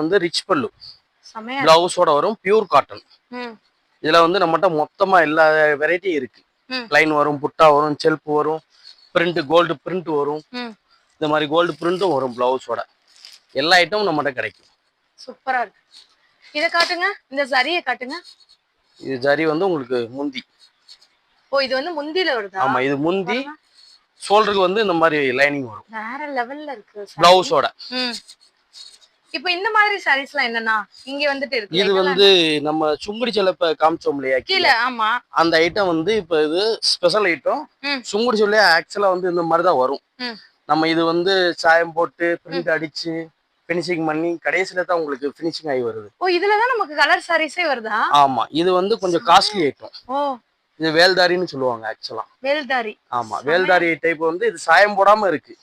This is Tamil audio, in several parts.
வந்து ரிச் பல்லு செமையா பிளவுஸோட வரும், பியூர் காட்டன். ம் இதுல வந்து நம்மகிட்ட மொத்தமா எல்லா வெரைட்டியும் இருக்கு. ம் லைன் வரும், புட்டா வரும், செல்ப் வரும், பிரிண்ட் கோல்டு பிரிண்ட் வரும். ம் இந்த மாதிரி கோல்டு பிரிண்ட்டும் வரும் பிளவுஸோட. எல்லா ஐட்டமும் நம்மகிட்ட கிடைக்கும். சூப்பரா இருக்கு. இத காட்டுங்க, இந்த ஜரியை காட்டுங்க. இது ஜரி வந்து உங்களுக்கு முந்தி. ஓ இது வந்து முந்தில வருதா? ஆமா, இது முந்தி. ஷோல்டருக்கு வந்து இந்த மாதிரி லைனிங் வரும் வேற லெவல்ல இருக்கு பிளவுஸோட. இப்போ இந்த மாதிரி சாரீஸ்லாம் என்னன்னா இங்க வந்துட்டு இருக்கு. இது வந்து நம்ம சுங்குடி செலப்ப காமிச்சோம் இல்லையா கீழ? ஆமா. அந்த ஐட்டம் வந்து இப்ப இது ஸ்பெஷல் ஐட்டம். சுங்குடி சொல்ல ஆக்சுவலா வந்து இந்த மாதிரி தான் வரும். நம்ம இது வந்து சாயம் போட்டு பிரிண்ட் அடிச்சு ஃபினிஷிங் பண்ணி கடைசியில தான் உங்களுக்கு ஃபினிஷிங் ஆகி வருது. ஓ இதுல தான் நமக்கு கலர் சாரீஸே வருதா? ஆமா, இது வந்து கொஞ்சம் காஸ்ட்லி ஐட்டம். ஓ இது வேல்தாரின்னு சொல்லுவாங்க ஆக்சுவலா. வேல்தாரி. ஆமா, வேல்தாரி டைப் வந்து இது சாயம் போடாம இருக்கு,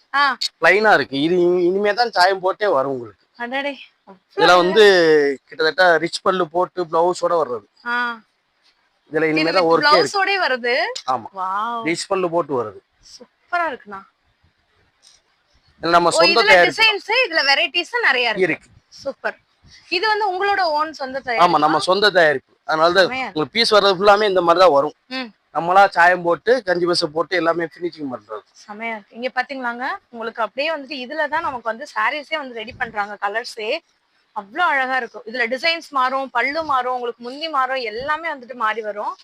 ப்ளைனா இருக்கு. இது இனிமே தான் சாயம் போட்டே வரும் உங்களுக்கு. அடடே, இதுல வந்து கிட்டத்தட்ட ரிச் பல்லு போட்டு பிளவுஸோட வர்றது. இதுல இனிமே தான் ஒர்க்கே இருக்கு. பிளவுஸோட வருது. ஆமா, வாவ், ரிச் பல்லு போட்டு வருது. சூப்பரா இருக்குண்ணா. நம்ம சொந்த தயாரிப்பு. டிசைன்ஸ் இதுல வெரைட்டிஸ் நிறைய இருக்கு. சூப்பர். இது வந்து உங்களோட ஓன் சொந்த தயாரிப்பு? ஆமா, நம்ம சொந்த தயாரிப்பு. அதனால தான் உங்களுக்கு பீஸ் வர்றது ஃபுல்லாமே இந்த மாதிரி தான் வரும். நம்மளா சாயம் போட்டு கஞ்சி பச போட்டு எல்லாமே ஃபினிஷிங் பண்றது. செமையா இருக்கு. இங்க பாத்தீங்களாங்க, உங்களுக்கு அப்படியே வந்துட்டு இதுல தான் நமக்கு வந்து சாரீஸே வந்து ரெடி பண்றாங்க. கலர்ஸே அவ்வளவு அழகா இருக்கும். இதுல டிசைன்ஸ் மாறும், பல்லு மாறும், உங்களுக்கு முந்தி மாறும், எல்லாமே வந்துட்டு மாறி வரும்.